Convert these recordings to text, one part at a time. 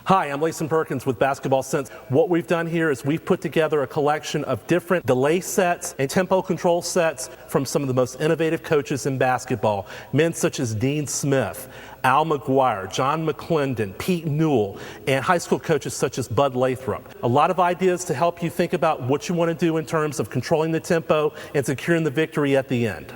Hi, I'm Lason Perkins with Basketball Sense. What we've done here is we've put together a collection of different delay sets and tempo control sets from some of the most innovative coaches in basketball. Men such as Dean Smith, Al McGuire, John McClendon, Pete Newell, and high school coaches such as Bud Lathrop. A lot of ideas to help you think about what you want to do in terms of controlling the tempo and securing the victory at the end.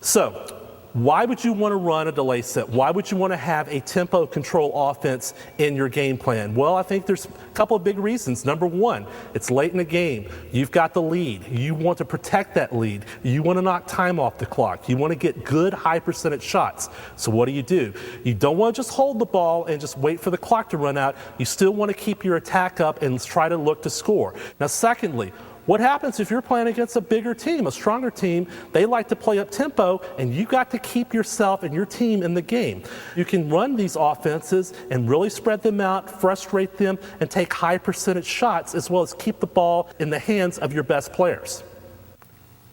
So, why would you want to run a delay set? Why would you want to have a tempo control offense in your game plan? Well, I think there's a couple of big reasons. Number one, it's late in the game. You've got the lead. You want to protect that lead. You want to knock time off the clock. You want to get good high percentage shots. So what do? You don't want to just hold the ball and just wait for the clock to run out. You still want to keep your attack up and try to look to score. Now, secondly, what happens if you're playing against a bigger team, a stronger team? They like to play up tempo, and you got to keep yourself and your team in the game. You can run these offenses and really spread them out, frustrate them, and take high percentage shots, as well as keep the ball in the hands of your best players.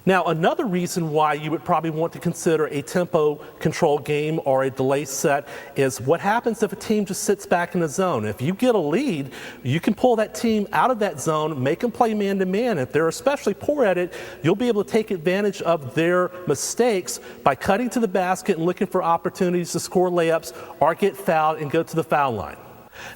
Now, another reason why you would probably want to consider a tempo control game or a delay set is what happens if a team just sits back in the zone. If you get a lead, you can pull that team out of that zone, make them play man-to-man. If they're especially poor at it, you'll be able to take advantage of their mistakes by cutting to the basket and looking for opportunities to score layups or get fouled and go to the foul line.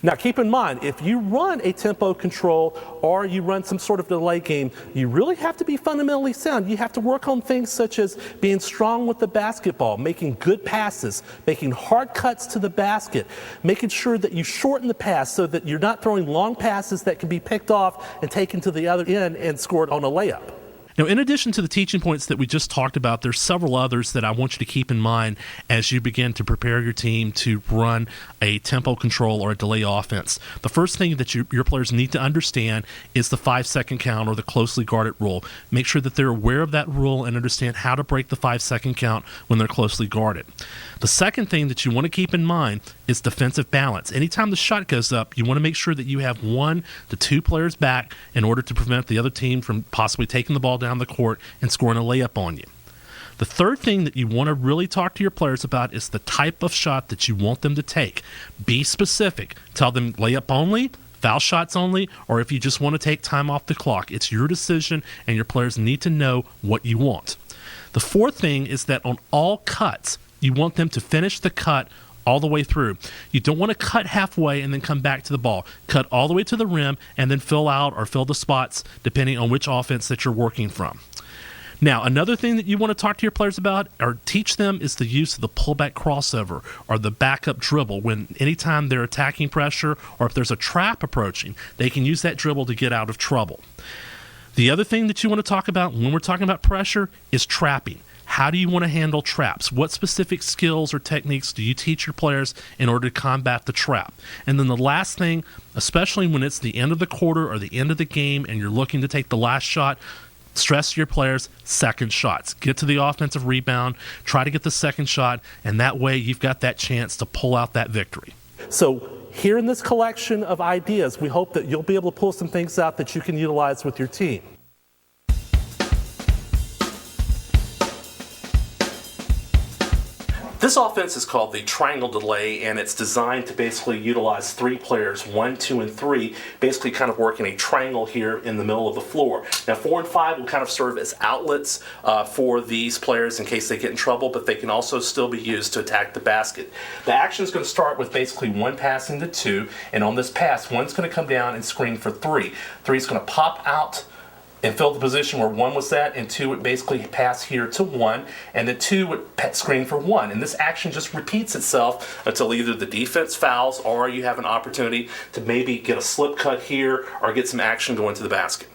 Now, keep in mind, if you run a tempo control or you run some sort of delay game, you really have to be fundamentally sound. You have to work on things such as being strong with the basketball, making good passes, making hard cuts to the basket, making sure that you shorten the pass so that you're not throwing long passes that can be picked off and taken to the other end and scored on a layup. Now, in addition to the teaching points that we just talked about, there's several others that I want you to keep in mind as you begin to prepare your team to run a tempo control or a delay offense. The first thing that your players need to understand is the 5-second count or the closely guarded rule. Make sure that they're aware of that rule and understand how to break the 5-second count when they're closely guarded. The second thing that you want to keep in mind is defensive balance. Anytime the shot goes up, you want to make sure that you have 1 to 2 players back in order to prevent the other team from possibly taking the ball down the court and scoring a layup on you. The third thing that you want to really talk to your players about is the type of shot that you want them to take. Be specific. Tell them layup only, foul shots only, or if you just want to take time off the clock. It's your decision, and your players need to know what you want. The fourth thing is that on all cuts, you want them to finish the cut all the way through. You don't want to cut halfway and then come back to the ball. Cut all the way to the rim and then fill out or fill the spots depending on which offense that you're working from. Now, another thing that you want to talk to your players about or teach them is the use of the pullback crossover or the backup dribble. When anytime they're attacking pressure or if there's a trap approaching, they can use that dribble to get out of trouble. The other thing that you want to talk about when we're talking about pressure is trapping. How do you want to handle traps? What specific skills or techniques do you teach your players in order to combat the trap? And then the last thing, especially when it's the end of the quarter or the end of the game and you're looking to take the last shot, stress your players' second shots. Get to the offensive rebound, try to get the second shot, and that way you've got that chance to pull out that victory. So here in this collection of ideas, we hope that you'll be able to pull some things out that you can utilize with your team. This offense is called the triangle delay, and it's designed to basically utilize 3 players, 1, 2, and 3, basically kind of working a triangle here in the middle of the floor. Now, 4 and 5 will kind of serve as outlets for these players in case they get in trouble, but they can also still be used to attack the basket. The action is going to start with basically 1 passing to 2, and on this pass, 1's going to come down and screen for 3. 3 is going to pop out and fill the position where 1 was at, and 2 would basically pass here to 1, and then 2 would screen for 1. And this action just repeats itself until either the defense fouls or you have an opportunity to maybe get a slip cut here or get some action going to the basket.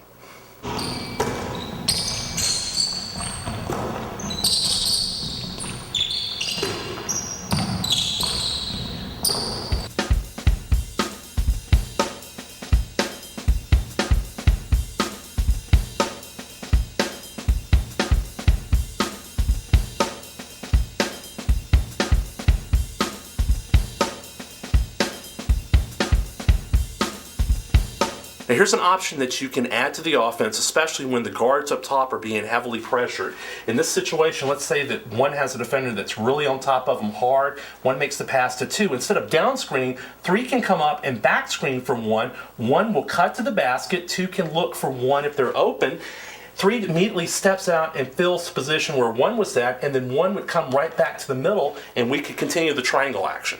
Now here's an option that you can add to the offense, especially when the guards up top are being heavily pressured. In this situation, let's say that one has a defender that's really on top of them hard, one makes the pass to two. Instead of down screening, three can come up and back screen from one. One will cut to the basket, two can look for one if they're open. Three immediately steps out and fills the position where one was at, and then one would come right back to the middle, and we could continue the triangle action.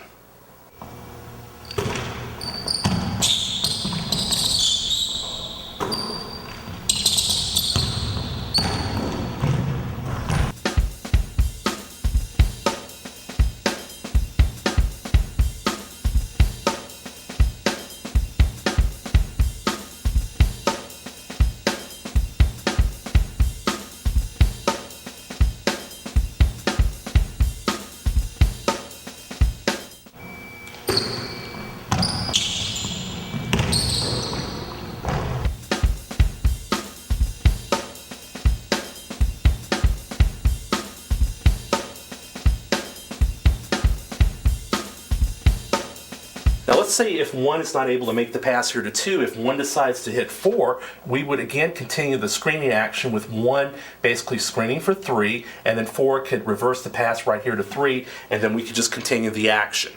Now let's say if one is not able to make the pass here to two, if one decides to hit four, we would again continue the screening action with one basically screening for three, and then four could reverse the pass right here to three, and then we could just continue the action.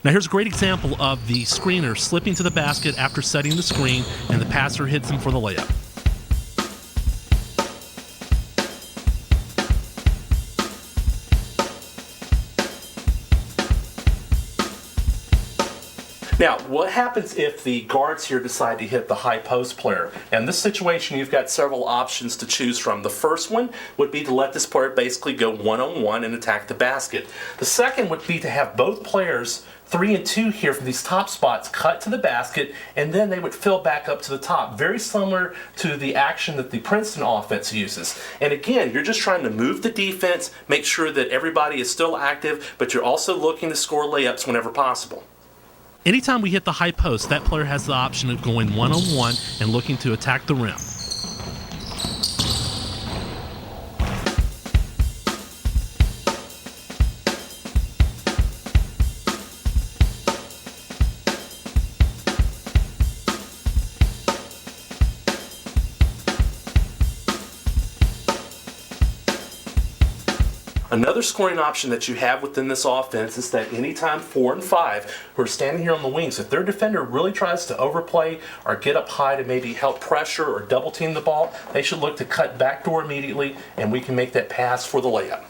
Now here's a great example of the screener slipping to the basket after setting the screen, and the passer hits him for the layup. Now, what happens if the guards here decide to hit the high post player? Now, in this situation, you've got several options to choose from. The first one would be to let this player basically go one-on-one and attack the basket. The second would be to have both players, 3 and 2 here from these top spots, cut to the basket, and then they would fill back up to the top. Very similar to the action that the Princeton offense uses. And again, you're just trying to move the defense, make sure that everybody is still active, but you're also looking to score layups whenever possible. Anytime we hit the high post, that player has the option of going one-on-one and looking to attack the rim. Another scoring option that you have within this offense is that anytime 4 and 5 who are standing here on the wings, if their defender really tries to overplay or get up high to maybe help pressure or double team the ball, they should look to cut backdoor immediately, and we can make that pass for the layup.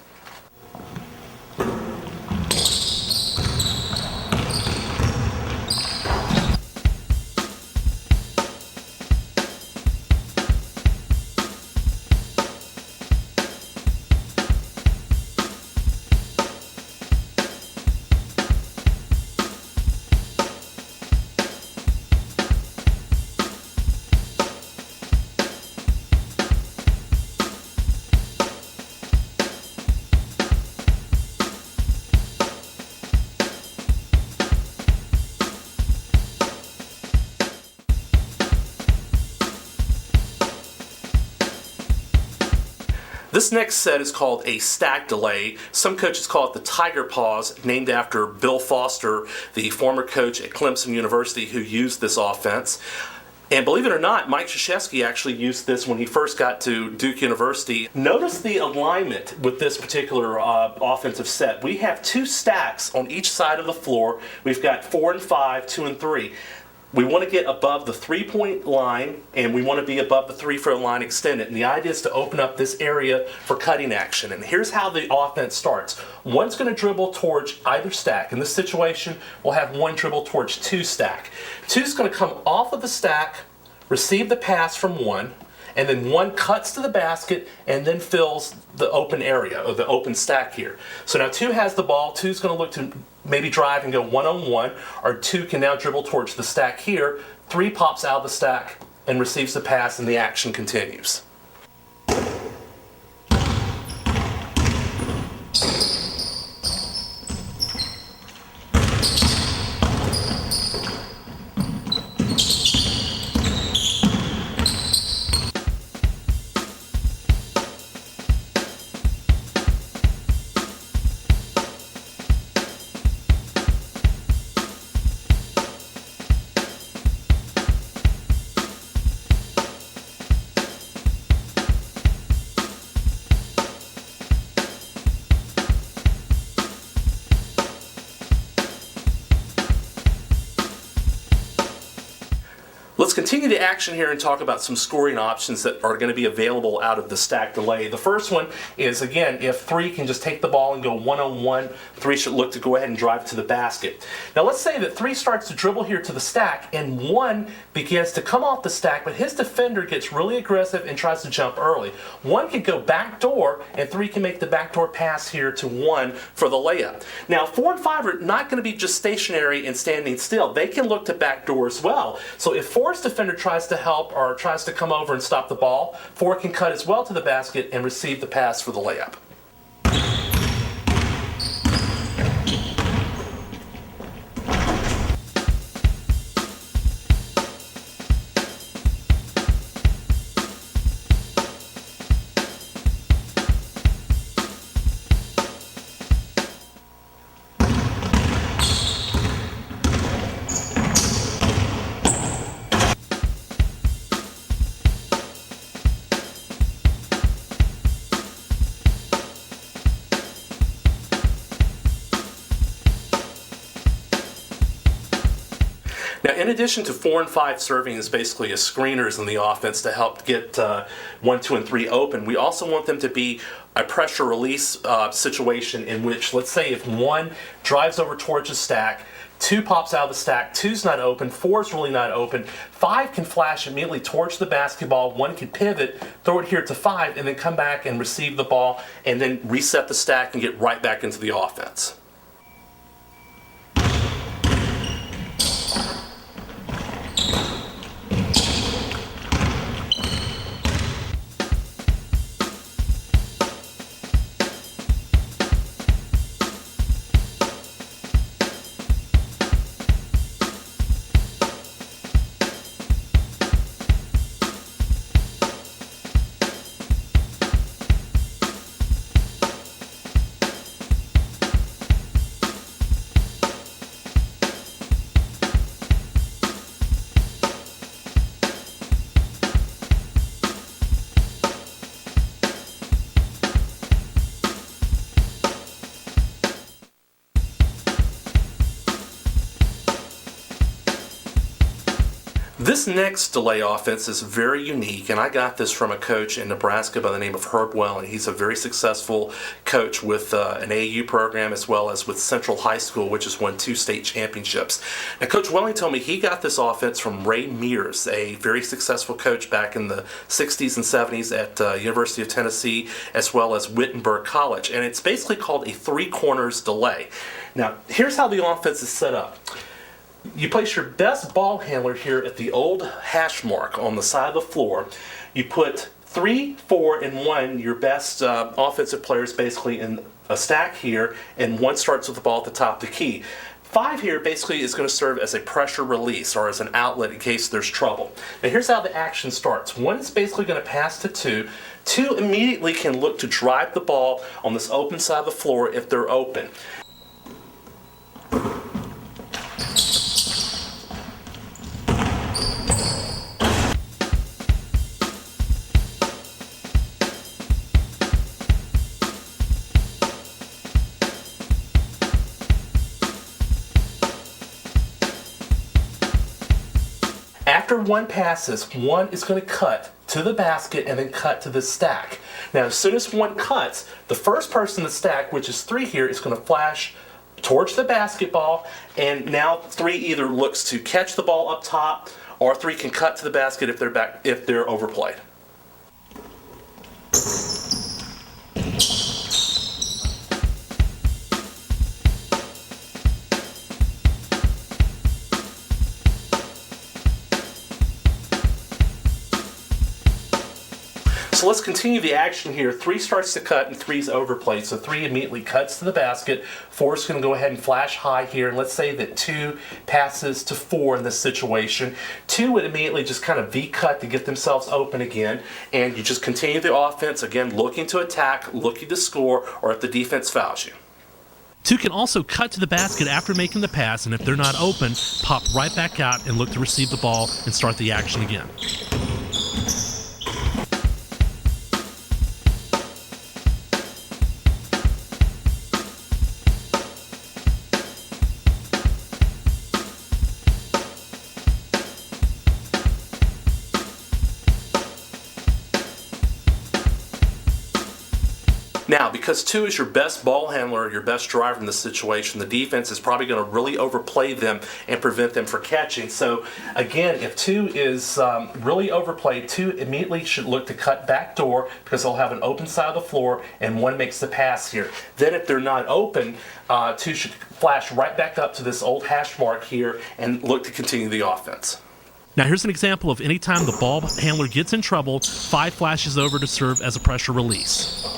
This next set is called a stack delay. Some coaches call it the Tiger Pause, named after Bill Foster, the former coach at Clemson University who used this offense. And believe it or not, Mike Krzyzewski actually used this when he first got to Duke University. Notice the alignment with this particular offensive set. We have 2 stacks on each side of the floor. We've got 4 and 5, 2 and 3. We want to get above the 3-point line, and we want to be above the 3-throw line extended. And the idea is to open up this area for cutting action. And here's how the offense starts. One's going to dribble towards either stack. In this situation, we'll have one dribble towards 2 stack. 2's going to come off of the stack, receive the pass from 1, and then 1 cuts to the basket and then fills the open area, or the open stack here. So now 2 has the ball. 2's going to look to maybe drive and go one-on-one, or 2 can now dribble towards the stack here. 3 pops out of the stack and receives the pass, and the action continues. let's continue the action here and talk about some scoring options that are going to be available out of the stack delay. The first one is, again, if 3 can just take the ball and go one-on-one, 3 should look to go ahead and drive to the basket. Now let's say that 3 starts to dribble here to the stack and 1 begins to come off the stack, but his defender gets really aggressive and tries to jump early. 1 can go backdoor and 3 can make the backdoor pass here to 1 for the layup. Now 4 and 5 are not going to be just stationary and standing still. They can look to backdoor as well. So if 4's defender tries to help or tries to come over and stop the ball, 4 can cut as well to the basket and receive the pass for the layup. Now, in addition to 4 and 5 serving as basically as screeners in the offense to help get 1, 2, and 3 open, we also want them to be a pressure release situation in which, let's say if 1 drives over towards the stack, 2 pops out of the stack, 2's not open, 4's really not open, 5 can flash immediately towards the basketball, 1 can pivot, throw it here to 5, and then come back and receive the ball, and then reset the stack and get right back into the offense. This next delay offense is very unique, and I got this from a coach in Nebraska by the name of Herb Welling. He's a very successful coach with an AAU program as well as with Central High School, which has won 2 state championships. Now, Coach Welling told me he got this offense from Ray Mears, a very successful coach back in the 60s and 70s at University of Tennessee as well as Wittenberg College, and it's basically called a 3 corners delay. Now, here's how the offense is set up. You place your best ball handler here at the old hash mark on the side of the floor. You put 3, 4, and 1, your best offensive players basically in a stack here, and 1 starts with the ball at the top of the key. 5 here basically is going to serve as a pressure release or as an outlet in case there's trouble. Now here's how the action starts. 1 is basically going to pass to 2. 2 immediately can look to drive the ball on this open side of the floor if they're open. After 1 passes, 1 is going to cut to the basket and then cut to the stack. Now, as soon as 1 cuts, the first person in the stack, which is 3 here, is going to flash towards the basketball, and now 3 either looks to catch the ball up top, or 3 can cut to the basket if they're overplayed. So let's continue the action here. 3 starts to cut and 3's overplayed. So 3 immediately cuts to the basket. 4 is going to go ahead and flash high here. And let's say that 2 passes to 4 in this situation. 2 would immediately just kind of V-cut to get themselves open again. And you just continue the offense, again, looking to attack, looking to score, or if the defense fouls you. 2 can also cut to the basket after making the pass, and if they're not open, pop right back out and look to receive the ball and start the action again. because 2 is your best ball handler, your best driver in this situation, the defense is probably going to really overplay them and prevent them from catching. So again, if 2 is really overplayed, 2 immediately should look to cut back door because they'll have an open side of the floor and 1 makes the pass here. Then if they're not open, 2 should flash right back up to this old hash mark here and look to continue the offense. Now here's an example of any time the ball handler gets in trouble, 5 flashes over to serve as a pressure release.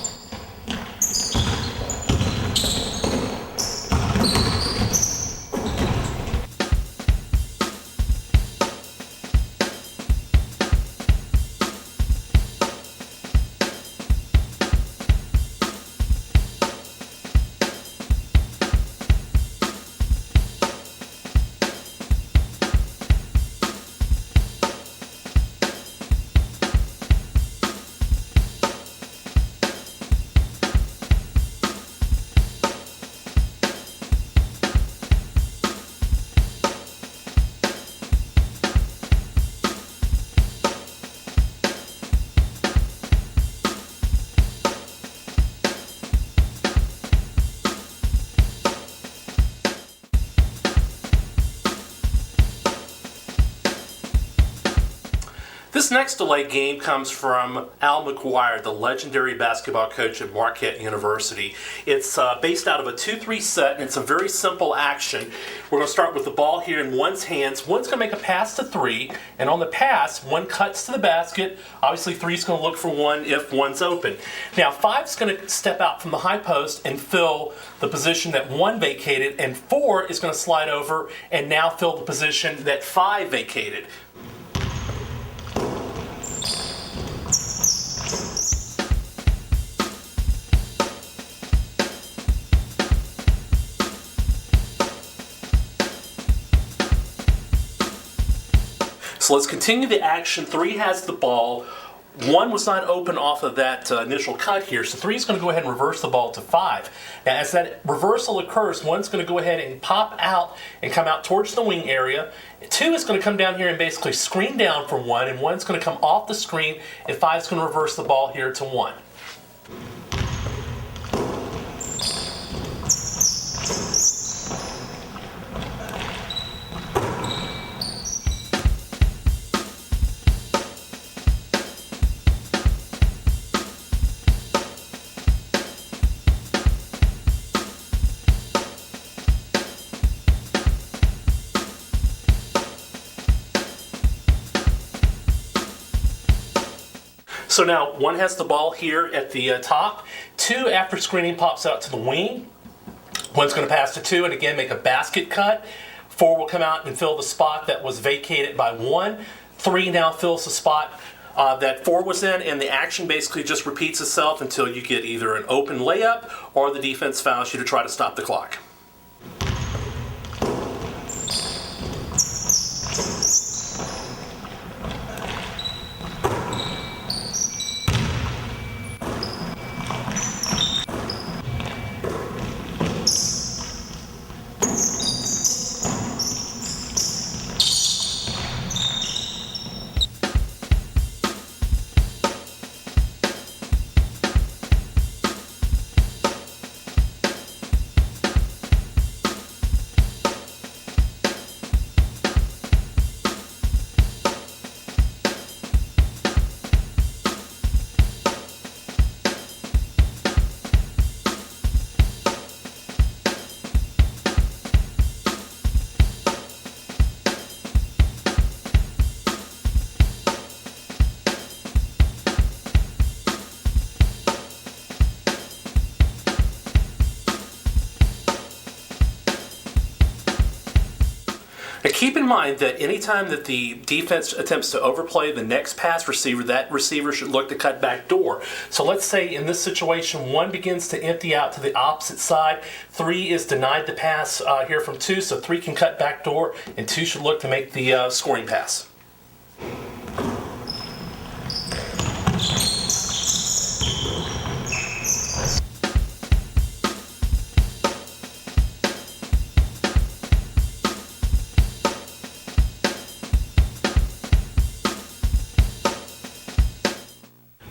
This next delay game comes from Al McGuire, the legendary basketball coach at Marquette University. It's based out of a 2-3 set, and it's a very simple action. We're going to start with the ball here in 1's hands. 1's going to make a pass to 3, and on the pass, 1 cuts to the basket. Obviously, 3's going to look for 1 if 1's open. Now, 5's going to step out from the high post and fill the position that 1 vacated, and 4 is going to slide over and now fill the position that 5 vacated. So let's continue the action. 3 has the ball. 1 was not open off of that initial cut here, so 3 is going to go ahead and reverse the ball to 5. Now, as that reversal occurs, 1's going to go ahead and pop out and come out towards the wing area. 2 is going to come down here and basically screen down for 1, and 1's going to come off the screen, and 5 is going to reverse the ball here to 1. So now 1 has the ball here at the top. 2, after screening, pops out to the wing. 1's going to pass to 2 and again make a basket cut. 4 will come out and fill the spot that was vacated by 1. 3 now fills the spot that 4 was in, and the action basically just repeats itself until you get either an open layup or the defense fouls you to try to stop the clock. Now keep in mind that anytime that the defense attempts to overplay the next pass receiver, that receiver should look to cut back door. So let's say in this situation, 1 begins to empty out to the opposite side. 3 is denied the pass here from 2, so 3 can cut back door, and 2 should look to make the scoring pass.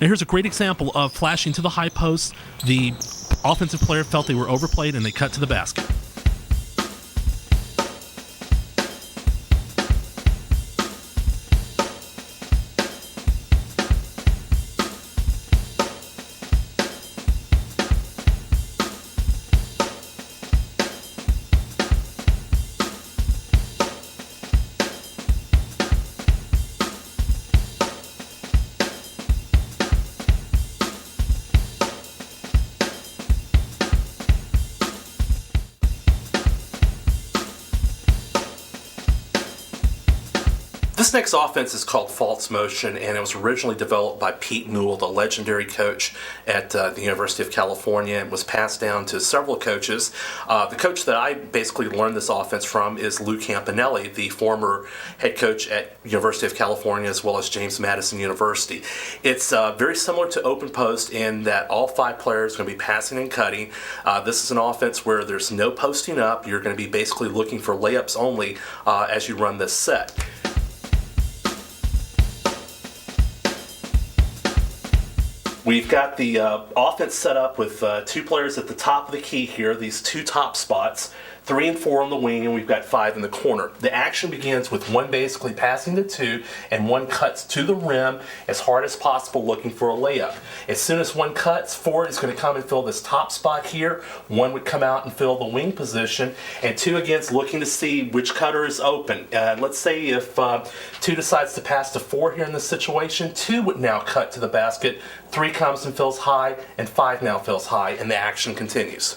Now here's a great example of flashing to the high post. The offensive player felt they were overplayed and they cut to the basket. This next offense is called false motion, and it was originally developed by Pete Newell, the legendary coach at the University of California, and was passed down to several coaches. The coach that I basically learned this offense from is Lou Campanelli, the former head coach at University of California as well as James Madison University. It's very similar to open post in that all 5 players are going to be passing and cutting. This is an offense where there's no posting up. You're going to be basically looking for layups only as you run this set. We've got the offense set up with 2 players at the top of the key here, these 2 top spots, 3 and 4 on the wing, and we've got 5 in the corner. The action begins with 1 basically passing to 2, and 1 cuts to the rim as hard as possible looking for a layup. As soon as 1 cuts, 4 is going to come and fill this top spot here. 1 would come out and fill the wing position, and 2 again is looking to see which cutter is open. Let's say if 2 decides to pass to 4 here in this situation, 2 would now cut to the basket, 3 comes and fills high, and 5 now fills high, and the action continues.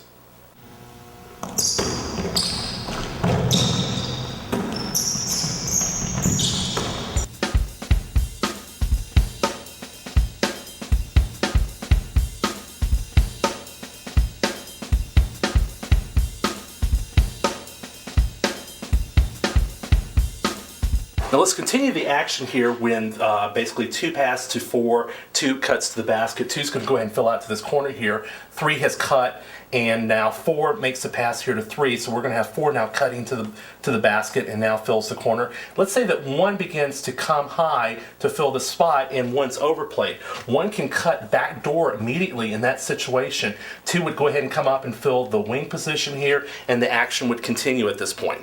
Now let's continue the action here when basically 2 pass to 4, 2 cuts to the basket, 2's going to go ahead and fill out to this corner here, 3 has cut, and now 4 makes the pass here to 3, so we're going to have 4 now cutting to the basket and now fills the corner. Let's say that 1 begins to come high to fill the spot and 1's overplayed. 1 can cut back door immediately in that situation. 2 would go ahead and come up and fill the wing position here, and the action would continue at this point.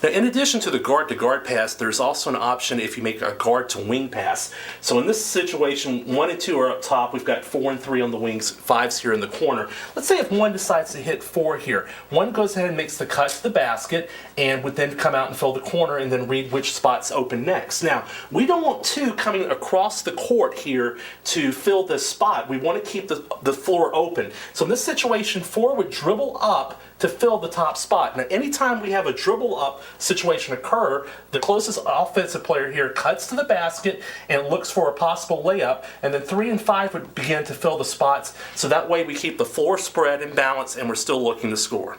Now, in addition to the guard-to-guard pass, there's also an option if you make a guard-to-wing pass. So in this situation, 1 and 2 are up top. We've got 4 and 3 on the wings, 5's here in the corner. Let's say if 1 decides to hit 4 here. 1 goes ahead and makes the cut to the basket and would then come out and fill the corner and then read which spot's open next. Now, we don't want 2 coming across the court here to fill this spot. We want to keep the floor open. So in this situation, 4 would dribble up to fill the top spot. Now, anytime we have a dribble up situation occur, the closest offensive player here cuts to the basket and looks for a possible layup, and then 3 and 5 would begin to fill the spots, so that way we keep the floor spread in balance and we're still looking to score.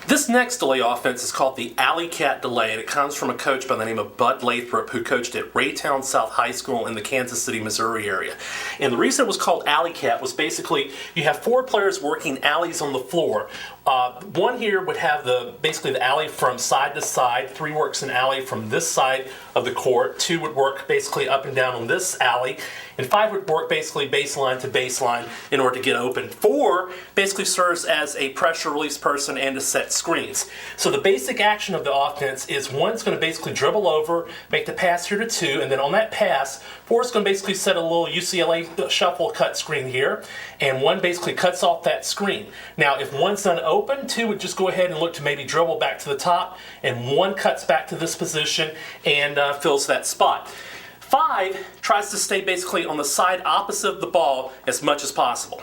This next delay offense is called the Alley Cat delay, and it comes from a coach by the name of Bud Lathrop, who coached at Raytown South High School in the Kansas City, Missouri area. And the reason it was called Alley Cat was basically you have 4 players working alleys on the floor. 1 here would have basically the alley from side to side. 3 works an alley from this side of the court. 2 would work basically up and down on this alley. And 5 would work basically baseline to baseline in order to get open. 4 basically serves as a pressure release person and to set screens. So the basic action of the offense is one's going to basically dribble over, make the pass here to two, and then on that pass, four's going to basically set a little UCLA shuffle cut screen here, and one basically cuts off that screen. Now, if one's done open, two would just go ahead and look to maybe dribble back to the top, and one cuts back to this position and fills that spot. 5 tries to stay basically on the side opposite of the ball as much as possible.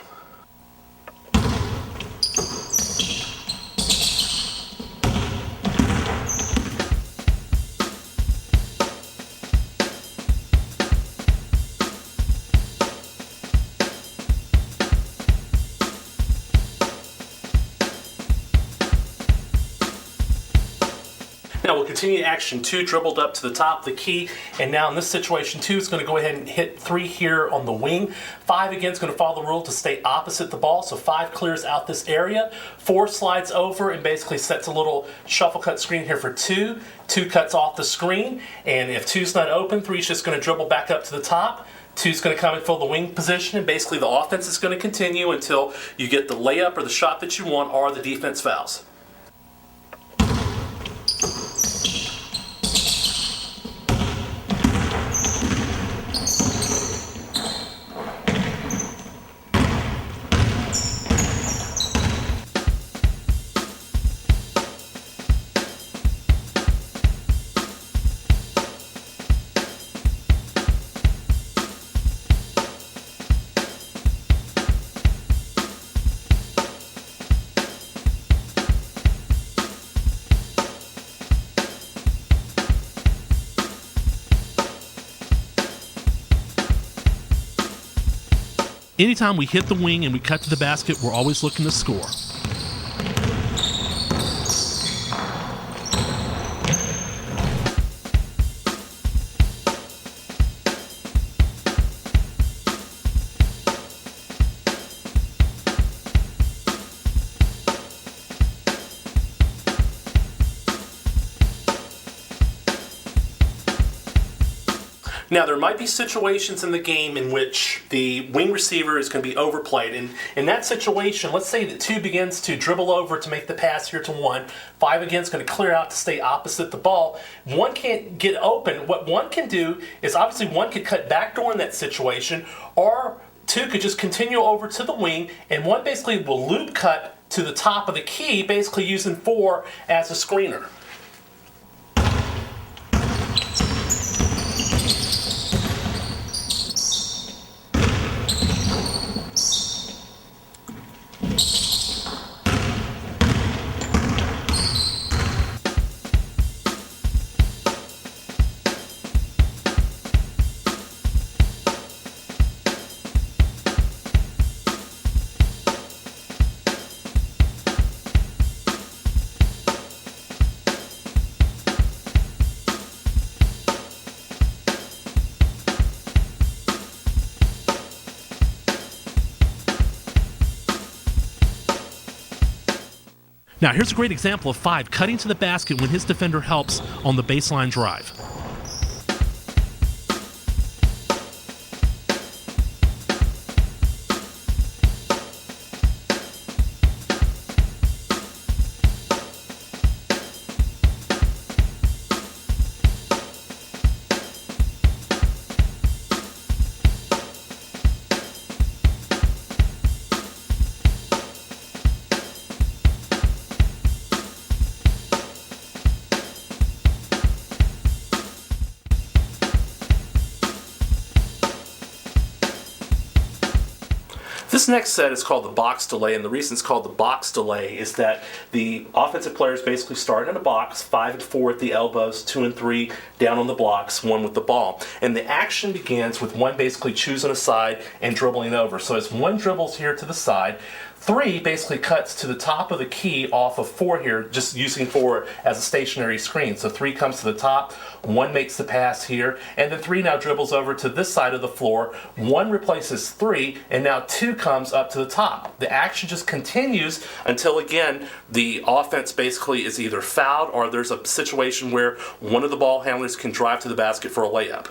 Now we'll continue action 2, dribbled up to the top of the key, and now in this situation 2 is going to go ahead and hit 3 here on the wing. 5 again is going to follow the rule to stay opposite the ball, so 5 clears out this area. 4 slides over and basically sets a little shuffle cut screen here for 2. 2 cuts off the screen, and if 2's not open, 3's just going to dribble back up to the top. 2's going to come and fill the wing position, and basically the offense is going to continue until you get the layup or the shot that you want or the defense fouls. Anytime we hit the wing and we cut to the basket, we're always looking to score. Now, there might be situations in the game in which the wing receiver is going to be overplayed. And in that situation, let's say that 2 begins to dribble over to make the pass here to 1. 5 again is going to clear out to stay opposite the ball. 1 can't get open. What 1 can do is obviously 1 could cut backdoor in that situation, or 2 could just continue over to the wing, and 1 basically will loop cut to the top of the key, basically using 4 as a screener. Now, here's a great example of 5 cutting to the basket when his defender helps on the baseline drive. This next set is called the box delay, and the reason it's called the box delay is that the offensive players basically start in a box, 5 and 4 at the elbows, 2 and 3 down on the blocks, 1 with the ball. And the action begins with 1 basically choosing a side and dribbling over. So as 1 dribbles here to the side, 3 basically cuts to the top of the key off of 4 here, just using 4 as a stationary screen. So 3 comes to the top, 1 makes the pass here, and then 3 now dribbles over to this side of the floor. 1 replaces 3, and now 2 comes up to the top. The action just continues until, again, the offense basically is either fouled or there's a situation where one of the ball handlers can drive to the basket for a layup.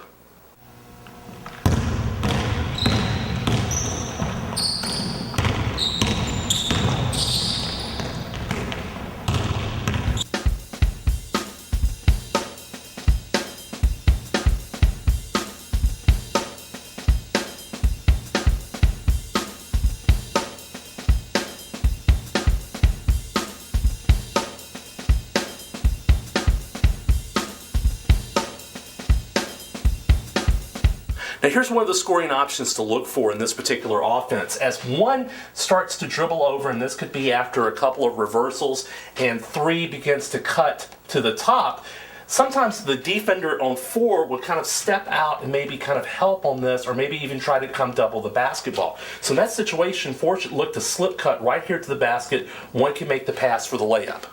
Now here's one of the scoring options to look for in this particular offense. As one starts to dribble over, and this could be after a couple of reversals, and 3 begins to cut to the top, sometimes the defender on 4 would kind of step out and maybe kind of help on this, or maybe even try to come double the basketball. So in that situation, 4 should look to slip cut right here to the basket. 1 can make the pass for the layup.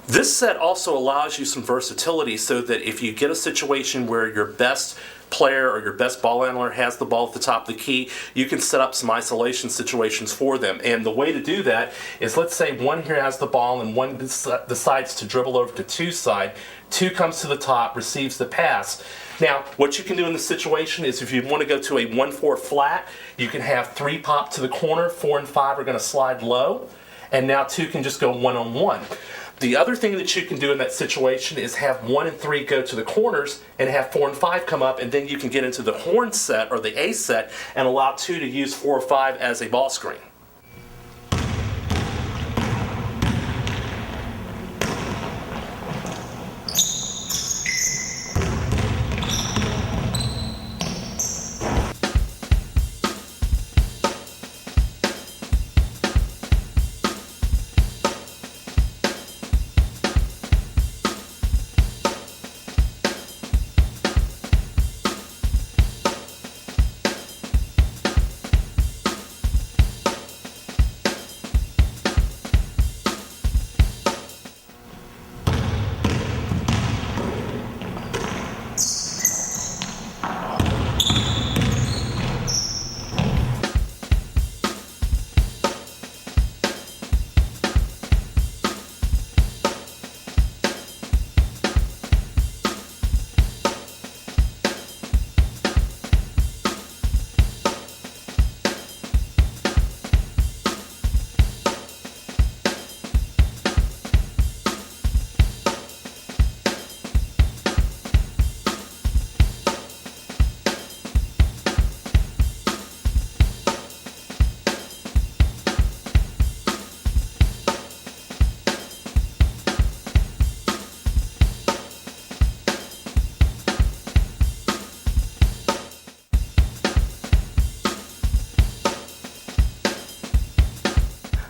This set also allows you some versatility so that if you get a situation where your best player or your best ball handler has the ball at the top of the key, you can set up some isolation situations for them. And the way to do that is, let's say 1 here has the ball and 1 decides to dribble over to 2's side. 2 comes to the top, receives the pass. Now, what you can do in this situation is, if you want to go to a 1-4 flat, you can have 3 pop to the corner, 4 and 5 are going to slide low, and now 2 can just go 1-on-1. The other thing that you can do in that situation is have 1 and 3 go to the corners and have 4 and 5 come up, and then you can get into the horn set or the A set and allow 2 to use 4 or 5 as a ball screen.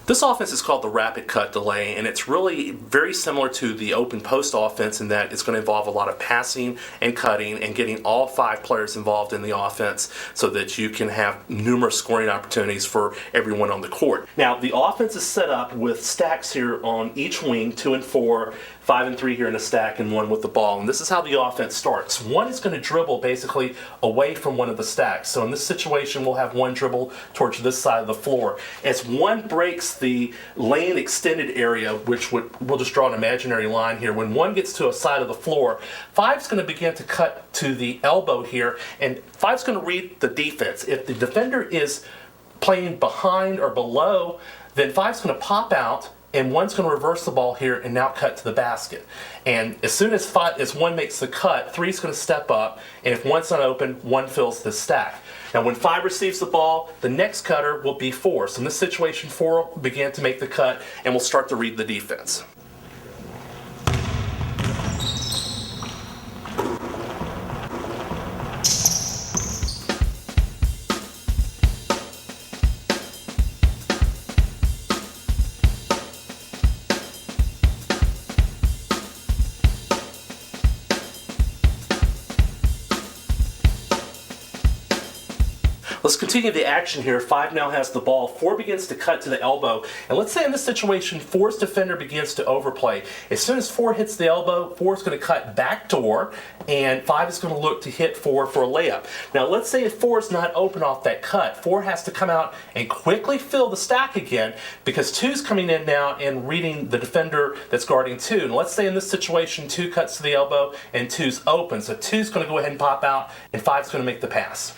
This offense is called the rapid cut delay, and it's really very similar to the open post offense in that it's going to involve a lot of passing and cutting and getting all 5 players involved in the offense so that you can have numerous scoring opportunities for everyone on the court. Now, the offense is set up with stacks here on each wing, 2 and 4, 5 and 3 here in a stack, and 1 with the ball. And this is how the offense starts. 1 is going to dribble basically away from one of the stacks. So in this situation, we'll have 1 dribble towards this side of the floor. As 1 breaks the lane extended area, which we'll just draw an imaginary line here. When 1 gets to a side of the floor, 5 is going to begin to cut to the elbow here, and 5 is going to read the defense. If the defender is playing behind or below, then 5 is going to pop out, and 1's going to reverse the ball here and now cut to the basket. And as soon as 1 makes the cut, 3's going to step up, and if 1's not open, 1 fills the stack. Now when 5 receives the ball, the next cutter will be 4. So in this situation, 4 will begin to make the cut and will start to read the defense. Let's continue the action here. 5 now has the ball. 4 begins to cut to the elbow. And let's say in this situation, 4's defender begins to overplay. As soon as 4 hits the elbow, 4 is going to cut backdoor, and 5 is going to look to hit 4 for a layup. Now let's say if 4 is not open off that cut, 4 has to come out and quickly fill the stack again, because 2's coming in now and reading the defender that's guarding 2. And let's say in this situation, 2 cuts to the elbow and 2's open. So 2's going to go ahead and pop out, and 5's going to make the pass.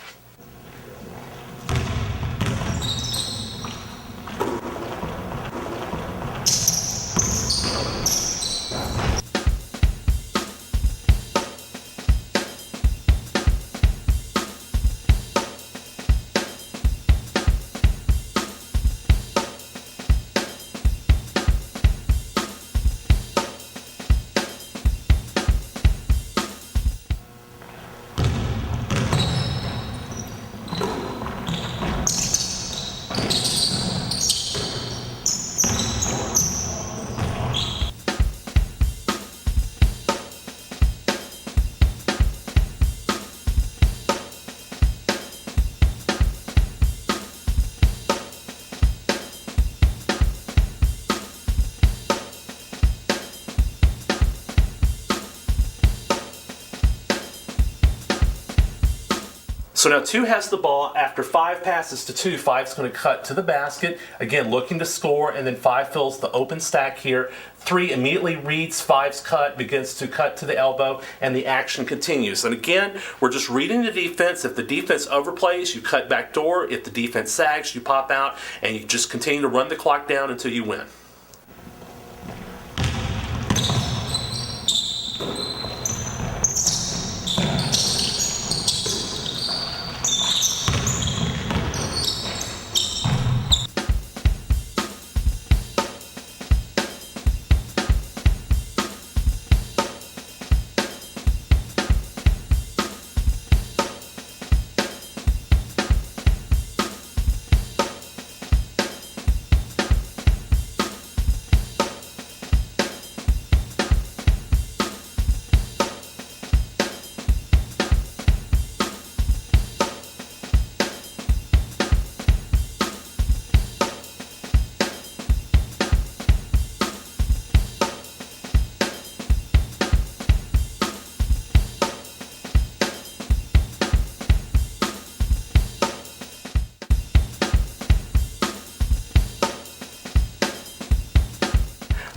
So now 2 has the ball. After 5 passes to 2, 5's going to cut to the basket. Again, looking to score, and then 5 fills the open stack here. 3 immediately reads 5's cut, begins to cut to the elbow, and the action continues. And again, we're just reading the defense. If the defense overplays, you cut back door. If the defense sags, you pop out, and you just continue to run the clock down until you win.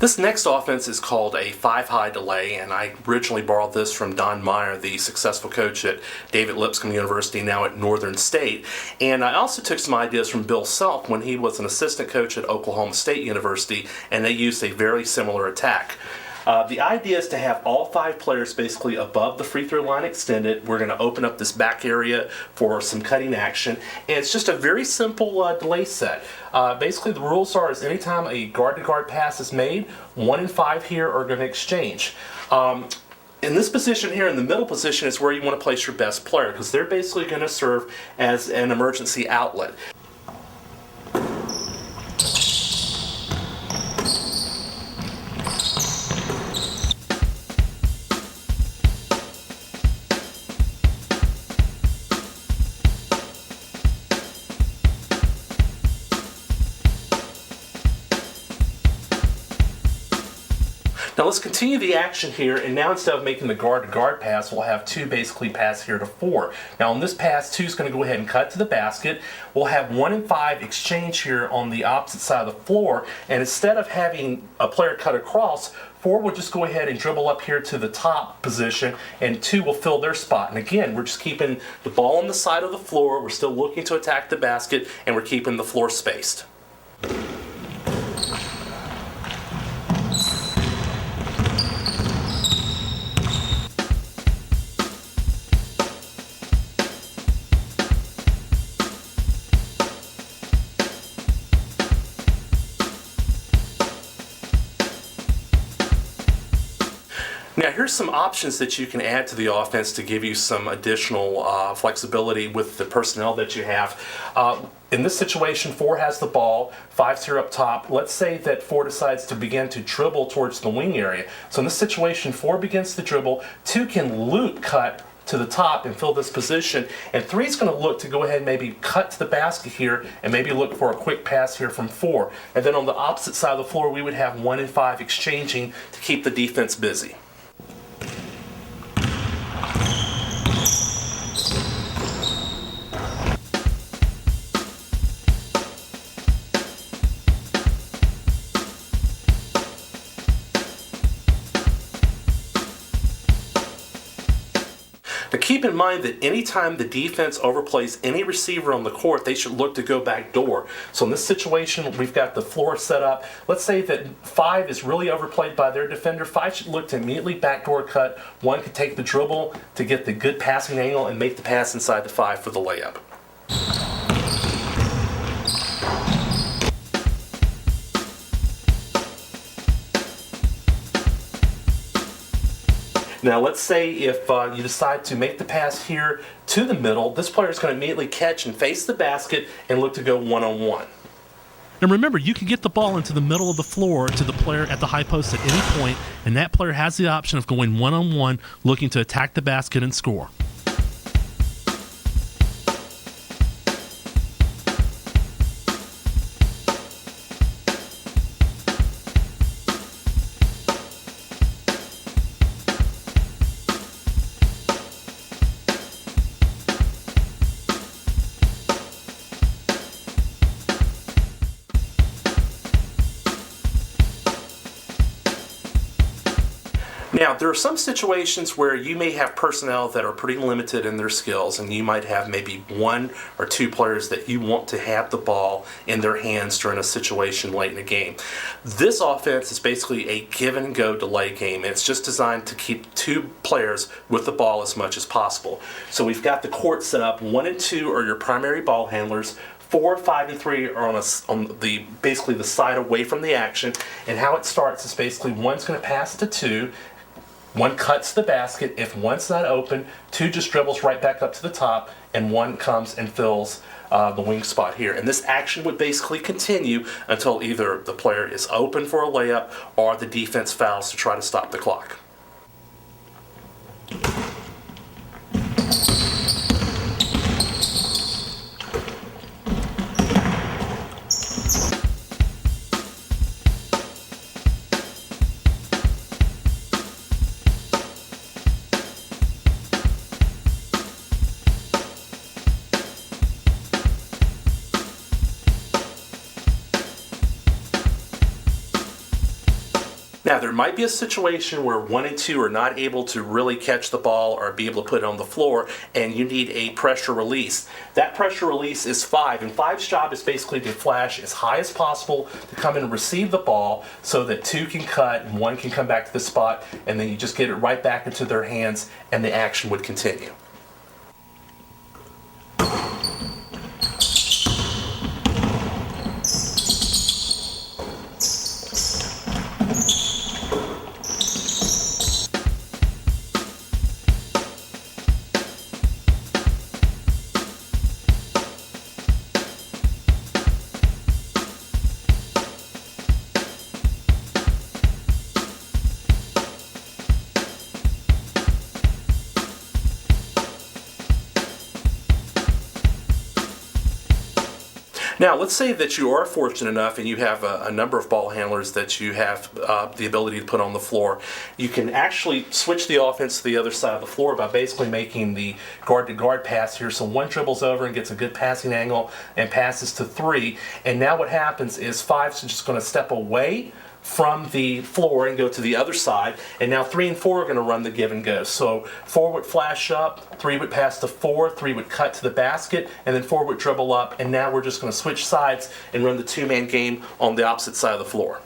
This next offense is called a 5-high delay, and I originally borrowed this from Don Meyer, the successful coach at David Lipscomb University, now at Northern State. And I also took some ideas from Bill Self when he was an assistant coach at Oklahoma State University, and they used a very similar attack. The idea is to have all 5 players basically above the free throw line extended. We're going to open up this back area for some cutting action. And it's just a very simple delay set. Basically, the rules are is anytime a guard-to-guard pass is made, 1 and 5 here are going to exchange. In this position here, in the middle position, is where you want to place your best player because they're basically going to serve as an emergency outlet. Now let's continue the action here, and now instead of making the guard-to-guard pass, we'll have 2 basically pass here to 4. Now on this pass, 2 is going to go ahead and cut to the basket. We'll have 1 and 5 exchange here on the opposite side of the floor, and instead of having a player cut across, 4 will just go ahead and dribble up here to the top position, and 2 will fill their spot. And again, we're just keeping the ball on the side of the floor, we're still looking to attack the basket, and we're keeping the floor spaced. Now here's some options that you can add to the offense to give you some additional flexibility with the personnel that you have. In this situation, 4 has the ball, 5's here up top. Let's say that 4 decides to begin to dribble towards the wing area. So in this situation, 4 begins to dribble, 2 can loop cut to the top and fill this position, and 3 is going to look to go ahead and maybe cut to the basket here and maybe look for a quick pass here from 4. And then on the opposite side of the floor, we would have 1 and 5 exchanging to keep the defense busy. Now keep in mind that anytime the defense overplays any receiver on the court, they should look to go back door. So in this situation, we've got the floor set up. Let's say that 5 is really overplayed by their defender. 5 should look to immediately backdoor cut. 1 could take the dribble to get the good passing angle and make the pass inside the 5 for the layup. Now let's say if you decide to make the pass here to the middle, this player is going to immediately catch and face the basket and look to go one-on-one. And remember, you can get the ball into the middle of the floor to the player at the high post at any point, and that player has the option of going one-on-one, looking to attack the basket and score. Now, there are some situations where you may have personnel that are pretty limited in their skills, and you might have maybe one or two players that you want to have the ball in their hands during a situation late in the game. This offense is basically a give and go delay game. It's just designed to keep two players with the ball as much as possible. So we've got the court set up. 1 and 2 are your primary ball handlers. 4, 5, and 3 are on the basically the side away from the action. And how it starts is basically one's going to pass to 2. One cuts the basket. If one's not open, 2 just dribbles right back up to the top, and 1 comes and fills the wing spot here. And this action would basically continue until either the player is open for a layup or the defense fouls to try to stop the clock. Now, there might be a situation where 1 and 2 are not able to really catch the ball or be able to put it on the floor, and you need a pressure release. That pressure release is 5, and 5's job is basically to flash as high as possible to come in and receive the ball so that 2 can cut and 1 can come back to the spot, and then you just get it right back into their hands and the action would continue. Now, let's say that you are fortunate enough and you have a number of ball handlers that you have the ability to put on the floor. You can actually switch the offense to the other side of the floor by basically making the guard-to-guard pass here. So 1 dribbles over and gets a good passing angle and passes to 3. And now what happens is 5's just going to step away from the floor and go to the other side, and now 3 and 4 are going to run the give and go. So 4 would flash up, 3 would pass to 4, 3 would cut to the basket, and then 4 would dribble up, and now we're just going to switch sides and run the 2-man game on the opposite side of the floor.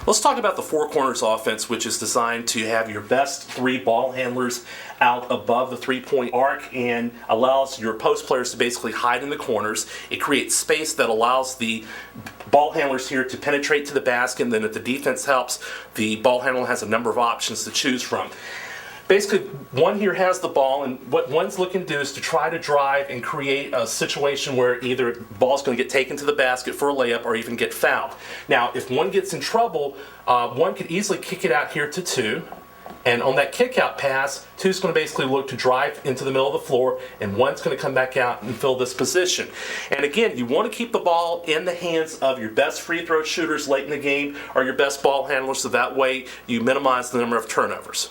Let's talk about the four corners offense, which is designed to have your best 3 ball handlers out above the 3-point arc and allows your post players to basically hide in the corners. It creates space that allows the ball handlers here to penetrate to the basket, and then if the defense helps, the ball handler has a number of options to choose from. Basically, 1 here has the ball, and what 1's looking to do is to try to drive and create a situation where either the ball's going to get taken to the basket for a layup or even get fouled. Now, if 1 gets in trouble, 1 could easily kick it out here to 2, and on that kick-out pass, 2's going to basically look to drive into the middle of the floor, and 1's going to come back out and fill this position. And again, you want to keep the ball in the hands of your best free throw shooters late in the game or your best ball handlers, so that way you minimize the number of turnovers.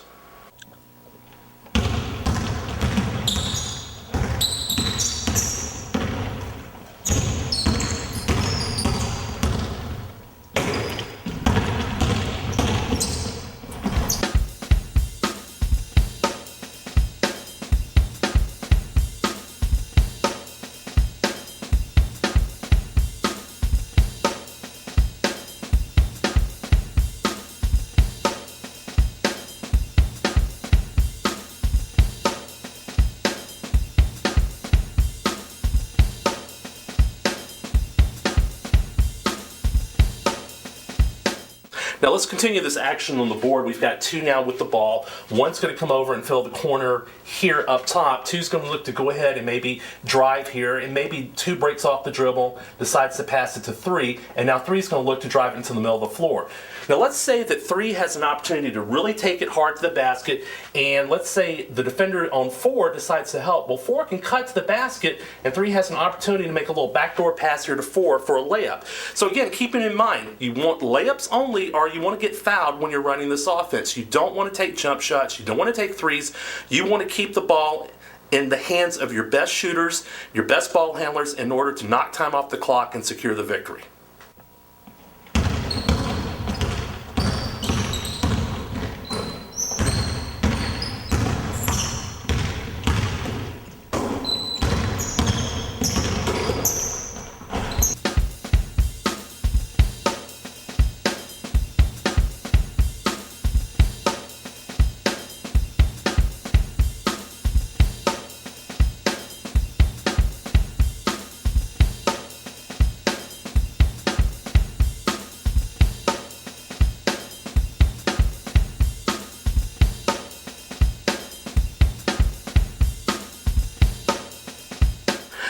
Now let's continue this action on the board. We've got two now with the ball. One's going to come over and fill the corner here up top. Two's going to look to go ahead and maybe drive here, and maybe two breaks off the dribble, decides to pass it to three, and now three's going to look to drive into the middle of the floor. Now let's say that three has an opportunity to really take it hard to the basket, and let's say the defender on four decides to help. Well, four can cut to the basket, and three has an opportunity to make a little backdoor pass here to four for a layup. So again, keeping in mind, you want layups only, or you want to get fouled when you're running this offense. You don't want to take jump shots. You don't want to take threes. You want to keep the ball in the hands of your best shooters, your best ball handlers, in order to knock time off the clock and secure the victory.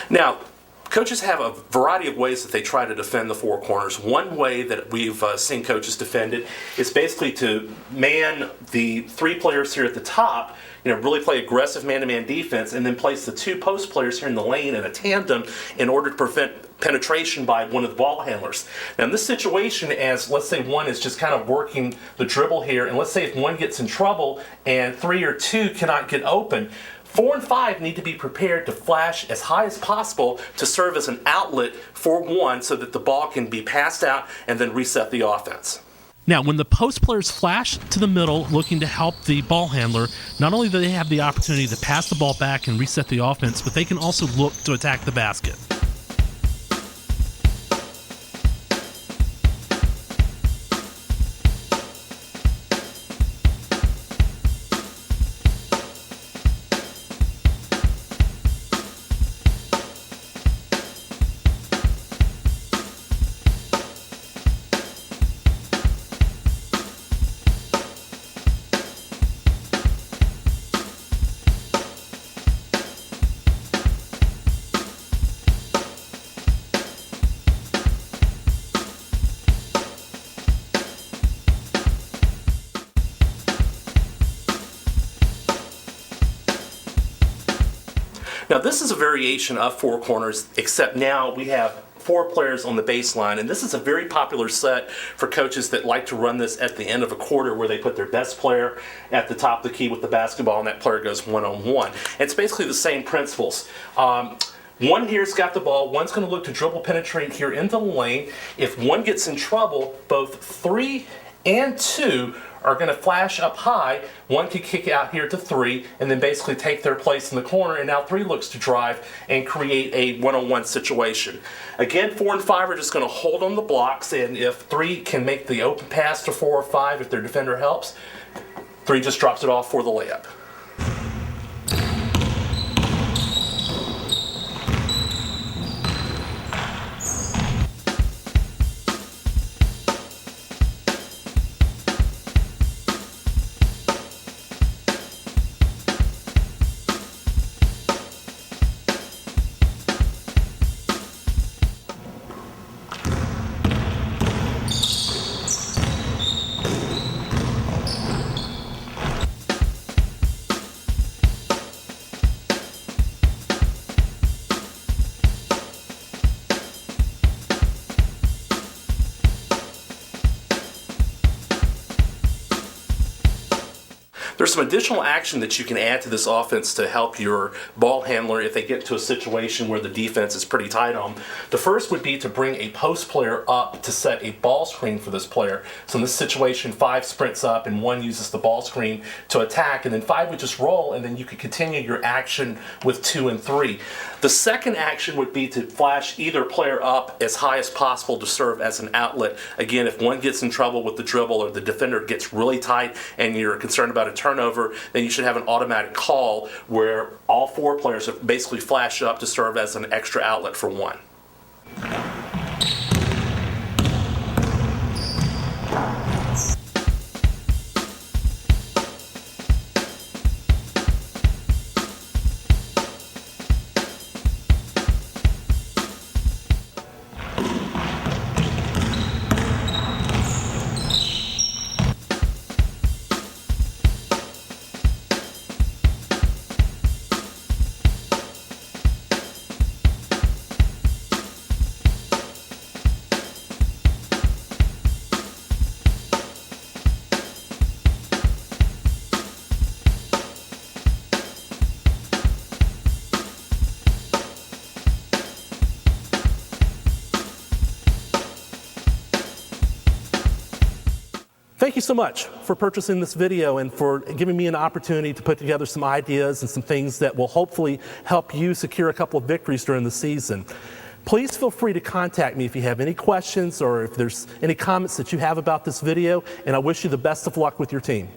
Now, coaches have a variety of ways that they try to defend the four corners. One way that we've seen coaches defend it is basically to man the three players here at the top, really play aggressive man-to-man defense, and then place the two post players here in the lane in a tandem in order to prevent penetration by one of the ball handlers. Now in this situation, as let's say one is just kind of working the dribble here, and let's say if one gets in trouble and three or two cannot get open, 4 and 5 need to be prepared to flash as high as possible to serve as an outlet for one so that the ball can be passed out and then reset the offense. Now, when the post players flash to the middle looking to help the ball handler, not only do they have the opportunity to pass the ball back and reset the offense, but they can also look to attack the basket. Now this is a variation of four corners, except now we have four players on the baseline, and this is a very popular set for coaches that like to run this at the end of a quarter, where they put their best player at the top of the key with the basketball, and that player goes one-on-one. It's basically the same principles. One here's got the ball, one's going to look to dribble penetrate here into the lane. If one gets in trouble, both 3 and 2 are going to flash up high. One can kick out here to 3 and then basically take their place in the corner, and now 3 looks to drive and create a one-on-one situation. Again, 4 and 5 are just going to hold on the blocks, and if 3 can make the open pass to 4 or 5, if their defender helps, 3 just drops it off for the layup. There's some additional action that you can add to this offense to help your ball handler if they get to a situation where the defense is pretty tight on them. The first would be to bring a post player up to set a ball screen for this player. So in this situation, 5 sprints up and 1 uses the ball screen to attack, and then 5 would just roll, and then you could continue your action with 2 and 3. The second action would be to flash either player up as high as possible to serve as an outlet. Again, if one gets in trouble with the dribble or the defender gets really tight and you're concerned about a turnover, then you should have an automatic call where all 4 players have basically flashed up to serve as an extra outlet for 1. Thank you so much for purchasing this video and for giving me an opportunity to put together some ideas and some things that will hopefully help you secure a couple of victories during the season. Please feel free to contact me if you have any questions or if there's any comments that you have about this video, and I wish you the best of luck with your team.